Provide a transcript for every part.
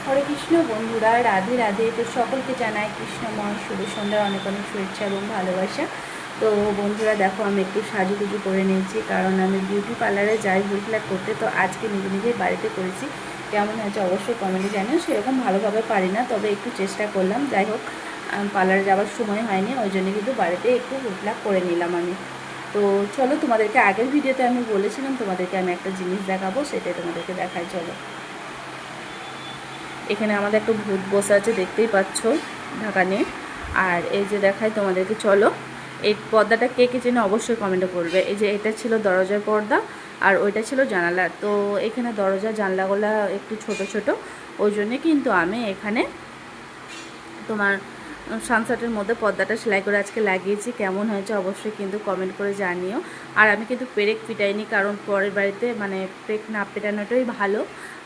হরে কৃষ্ণ বন্ধুরা, রাধে রাধে। তো সকলকে জানাই কৃষ্ণময় শুভ সন্ধ্যার অনেক অনেক শুভেচ্ছা এবং ভালোবাসা। তো বন্ধুরা দেখো, আমি একটু সাজুগুজু করে নিয়েছি, কারণ আমি বিউটি পার্লারে যাই হেয়ার ফ্ল্যাগ করতে। তো আজকে নিজে নিজেই বাড়িতে করেছি। কেমন হয়েছে অবশ্যই কমেন্টে জানিও। সেরকম ভালোভাবে পারি না, তবে একটু চেষ্টা করলাম। যাই হোক, পার্লারে যাওয়ার সময় হয়নি, ওই জন্য কিন্তু বাড়িতে একটু হেয়ার ফ্ল্যাগ করে নিলাম আমি। তো চলো, তোমাদেরকে আগের ভিডিওতে আমি বলেছিলাম তোমাদেরকে আমি একটা জিনিস দেখাবো, সেটাই তোমাদেরকে দেখাই। চলো, এখানে আমাদের একটা ভূত বসে আছে, দেখতেই পাচ্ছ ঢাকা নিয়ে। আর এই যে দেখাই তোমাদেরকে, চলো। এই পর্দাটা কে কে চেনে অবশ্যই কমেন্টে করবে। এই যে এটা ছিল দরজার পর্দা, আর ওইটা ছিল জানালার। তো এখানে দরজা জানলাগুলো একটু ছোট ছোট, ওই জন্যে কিন্তু আমি এখানে তোমার সানসেটের মধ্যে পর্দাটা সেলাই করে আজকে লাগিয়েছি। কেমন হয়েছে অবশ্যই কিন্তু কমেন্ট করে জানিও। আর আমি কিন্তু পেরেক পিটাইনি, কারণ পরের বাড়িতে মানে পেরেক না পেটানোটাই ভালো।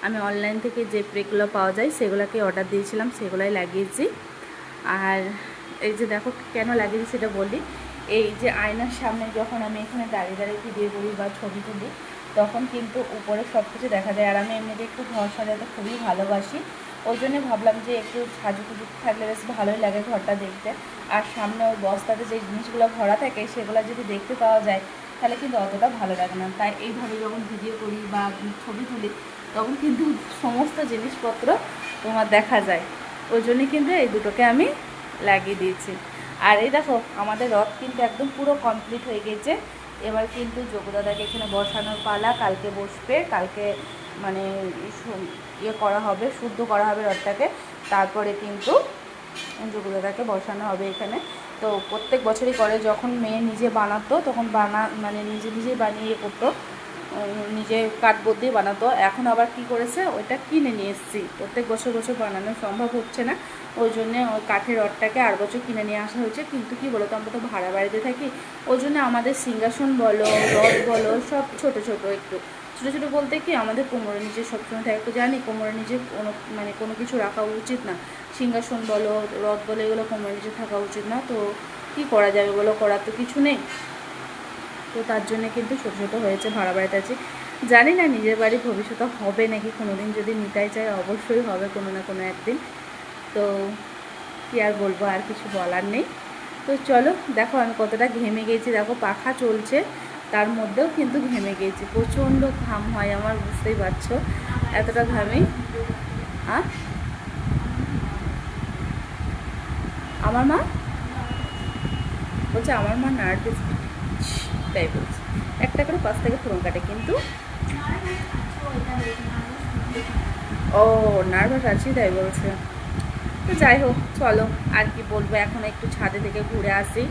আমি অনলাইন থেকে যে পেরেকগুলো পাওয়া যায় সেগুলোকে অর্ডার দিয়েছিলাম, সেগুলোই লাগিয়েছি। আর এই যে দেখো কেন লাগিয়েছি সেটা বলি। এই যে আয়নার সামনে যখন আমি এখানে দাঁড়িয়ে দাঁড়িয়ে ভিডিও করি বা ছবি তুলি, তখন কিন্তু উপরে সব কিছু দেখা যায়। আর আমি এমনিতে একটু ঘর সাজাতে খুবই ভালোবাসি, ওই জন্যে ভাবলাম যে একটু সাজুগুজু থাকলে বেশ ভালোই লাগে ঘরটা দেখতে। আর সামনে ওই বস্তাতে যে জিনিসগুলো ভরা থাকে সেগুলো যদি দেখতে পাওয়া যায় তাহলে কিন্তু অতটা ভালো লাগে না। তাই এইভাবে যখন ভিডিও করি বা ছবি তুলি, তখন কিন্তু সমস্ত জিনিসপত্র তোমার দেখা যায়। ওই জন্যে কিন্তু এই দুটোকে আমি লাগিয়ে দিয়েছি। আর এই দেখো, আমাদের রথ কিন্তু একদম পুরো কমপ্লিট হয়ে গেছে। এবার কিন্তু যোগদাদাকে এখানে বসানোর পালা। কালকে বসবে, কালকে মানে ইয়ে করা হবে, শুদ্ধ করা হবে রথটাকে। তারপরে কিন্তু যোগদাদাকে বসানো হবে এখানে। তো প্রত্যেক বছরই করে, যখন মেয়ে নিজে বানাতো তখন মানে নিজে নিজেই বানিয়ে করতো, নিজে কাঠবোর্ড দিয়ে বানাতো। এখন আবার কি করেছে, ওইটা কিনে নিয়ে এসেছি। প্রত্যেক বছর বছর বানানো সম্ভব হচ্ছে না, ওই জন্যে ওই কাঠের রডটাকে আর বছর কিনে নিয়ে আসা হয়েছে। কিন্তু কি বলো তো, আমরা তো ভাড়া বাড়িতে থাকি, ওই জন্য আমাদের সিংহাসন বলো রড বলো সব ছোট ছোট। একটু ছোটো ছোটো বলতে কি, আমাদের কোমরের নিচে সবসময় থাকে, তো জানি কোমরের নিচে কোনো কিছু রাখা উচিত না। সিংহাসন বলো রড বলো এগুলো কোমরের নিচে থাকা উচিত না। তো কি করা যাবে বলো, করার তো কিছু নেই। তো তার জন্য কিন্তু ছোটো ছোটো হয়েছে, ভাড়া বাড়িতে আছি। জানি না নিজের বাড়ি ভবিষ্যতে হবে নাকি, কোনো দিন যদি নিতাই চাই অবশ্যই হবে কোনো না কোনো একদিন। তো কী আর বলবো, আর কিছু বলার নেই। তো চলো দেখো আমি কতটা ঘেমে গেছি। দেখো পাখা চলছে, তার মধ্যেও কিন্তু ঘেমে গেছি। প্রচণ্ড ঘাম হয় আমার, বুঝতেই পারছো এতটা ঘামি। আমার মা বলছে, আমার মা নার্ভাস, তাই বলছে। একটা করে 5 থেকে ফোন কাটে কিন্তু। ও নার্ভাস আছি তাই বলছে। তো যাই হোক, চলো আর কি বলবো, এখন একটু ছাদে থেকে ঘুরে আসি।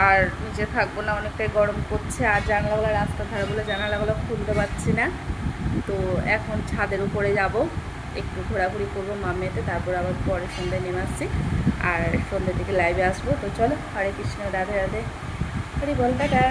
আর নিচে থাকবো না, অনেকটাই গরম করছে। আর জানালাগুলো রাস্তার ধারে বলে জানালাগুলো খুলতে পারছি না। তো এখন ছাদের উপরে যাব, একটু ঘোরাঘুরি করবো মামেতে, তারপর আবার পরে সন্ধ্যায় নেমে আসছি। আর সন্ধ্যের দিকে লাইভে আসবো। তো চলো, হরে কৃষ্ণ, রাধে রাধে, হরি বল, টাটা।